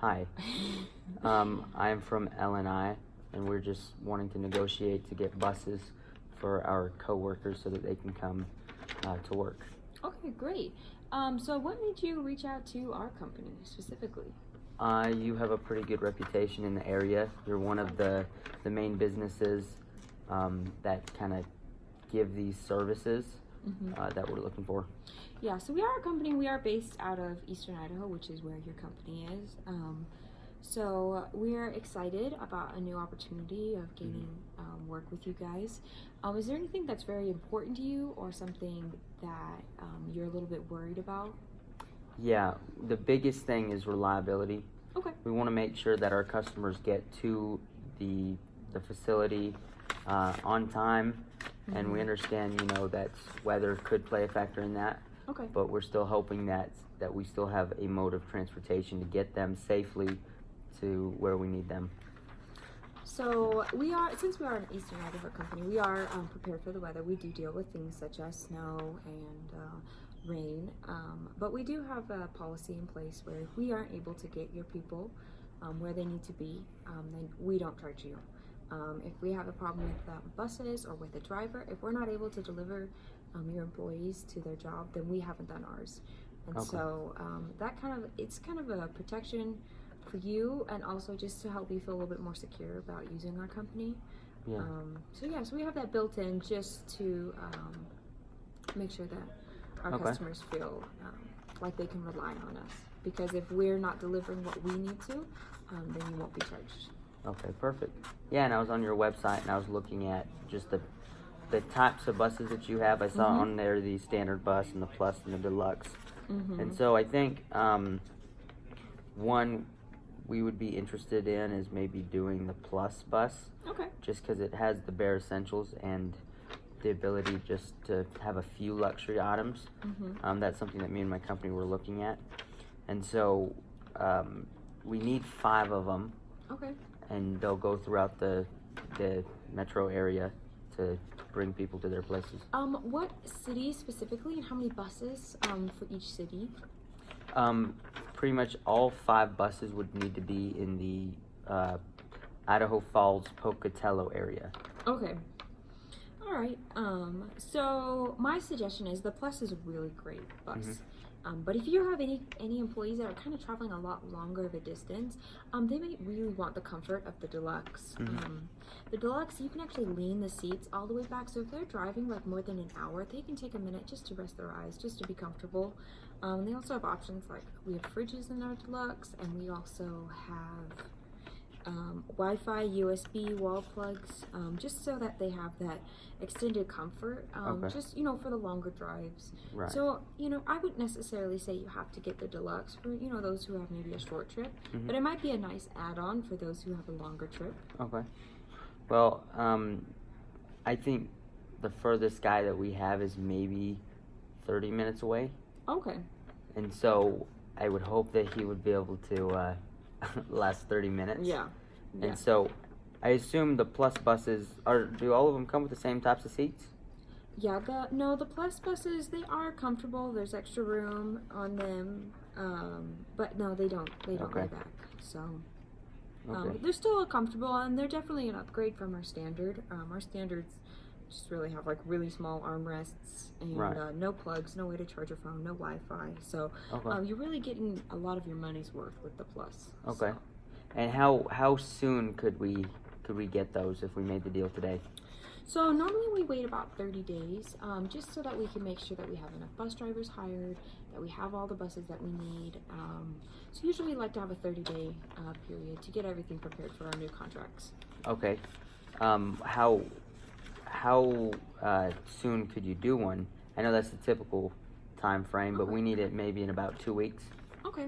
Hi. I'm from LNI, and we're just wanting to negotiate to get buses for our coworkers so that they can come to work. Okay, great. So what made you reach out to our company specifically? You have a pretty good reputation in the area. You're one of the main businesses that kind of give these services that we're looking for. Yeah, so we are a company. We are based out of Eastern Idaho, which is where your company is. So we're excited about a new opportunity of gaining work with you guys. Is there anything that's very important to you or something that you're a little bit worried about? Yeah, the biggest thing is reliability. Okay. We want to make sure that our customers get to the facility on time, and we understand, that weather could play a factor in that. Okay. But we're still hoping that we still have a mode of transportation to get them safely to where we need them. So since we are an Eastern Idaho company, we are prepared for the weather. We do deal with things such as snow and rain, but we do have a policy in place where if we aren't able to get your people where they need to be, then we don't charge you. If we have a problem with buses or with a driver, if we're not able to deliver your employees to their job, then we haven't done ours. And so it's kind of a protection for you, and also just to help you feel a little bit more secure about using our company. Yeah. So we have that built in just to make sure that our customers feel like they can rely on us. Because if we're not delivering what we need to, then you won't be charged. Okay, perfect. Yeah, and I was on your website and I was looking at just the types of buses that you have. I saw on there the standard bus and the plus and the deluxe. And so I think one we would be interested in is maybe doing the plus bus. Okay. Just because it has the bare essentials and the ability just to have a few luxury items. That's something that me and my company were looking at. And so we need 5 of them. Okay. And they'll go throughout the metro area to bring people to their places. What city specifically, and how many buses for each city? Pretty much all 5 buses would need to be in the Idaho Falls, Pocatello area. Okay. All right. So my suggestion is the Plus is a really great bus. But if you have any employees that are kind of traveling a lot longer of a distance, they may really want the comfort of the Deluxe. The Deluxe, you can actually lean the seats all the way back. So if they're driving like more than an hour, they can take a minute just to rest their eyes, just to be comfortable. They also have options like we have fridges in our Deluxe, and we also have Wi-Fi, USB, wall plugs, just so that they have that extended comfort, just, for the longer drives. Right. So, I wouldn't necessarily say you have to get the Deluxe for, those who have maybe a short trip, but it might be a nice add-on for those who have a longer trip. Okay. Well, I think the furthest guy that we have is maybe 30 minutes away. Okay. And so I would hope that he would be able to last 30 minutes. Yeah. And so I assume the plus buses do all of them come with the same types of seats? Yeah, the plus buses, they are comfortable. There's extra room on them. But no, they don't lay back. So they're still comfortable, and they're definitely an upgrade from our standard. Our standards just really have like really small armrests and no plugs, no way to charge your phone, no Wi-Fi. So you're really getting a lot of your money's worth with the Plus. Okay. So. And how soon could we get those if we made the deal today? So normally we wait about 30 days, just so that we can make sure that we have enough bus drivers hired, that we have all the buses that we need. So usually we like to have a 30-day period to get everything prepared for our new contracts. Okay. How soon could you do one? I know that's the typical time frame, but we need it maybe in about 2 weeks. Okay.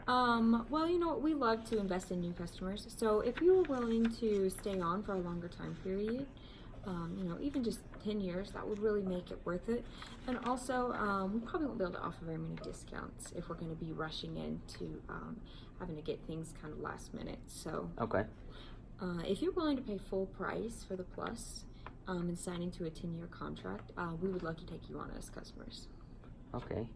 Well, we love to invest in new customers. So if you were willing to stay on for a longer time period, even just 10 years, that would really make it worth it. And also, we probably won't be able to offer very many discounts if we're going to be rushing into having to get things kind of last minute. So if you're willing to pay full price for the Plus and sign into a 10-year contract, we would love to take you on as customers. Okay.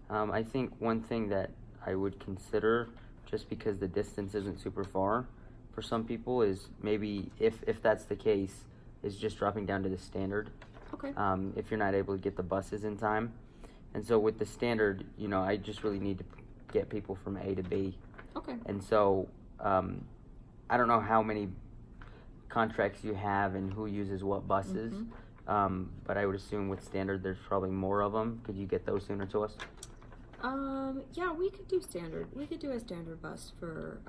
I think one thing that I would consider just because the distance isn't super far for some people, is maybe if that's the case, is just dropping down to the standard. Okay. If you're not able to get the buses in time. And so with the standard, I just really need to get people from A to B. Okay. And so I don't know how many contracts you have and who uses what buses, but I would assume with standard there's probably more of them. Could you get those sooner to us? Yeah, we could do standard. We could do a standard bus for,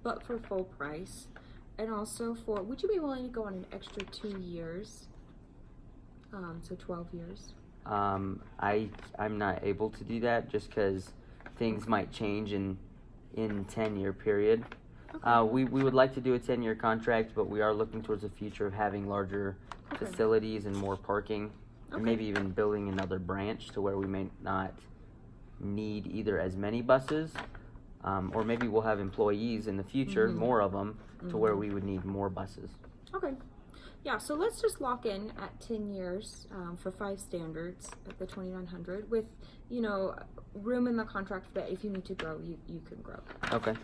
but for full price. And also would you be willing to go on an extra 2 years? So 12 years. I'm not able to do that just because things might change in 10-year period. Okay. We would like to do a 10-year contract, but we are looking towards the future of having larger Okay. facilities and more parking, and Okay. maybe even building another branch to where we may not need either as many buses, or maybe we'll have employees in the future, more of them, to where we would need more buses. Okay. Yeah, so let's just lock in at 10 years for 5 standards at the 2,900 with, room in the contract that if you need to grow, you can grow. Okay.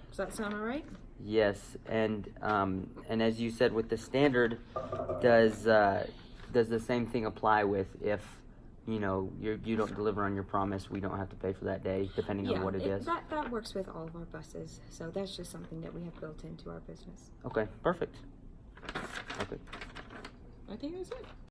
Does that sound all right? Yes, and as you said with the standard, does the same thing apply with if you don't deliver on your promise, we don't have to pay for that day, depending on what it is? That works with all of our buses, so that's just something that we have built into our business. Okay, perfect. Okay. I think that's it.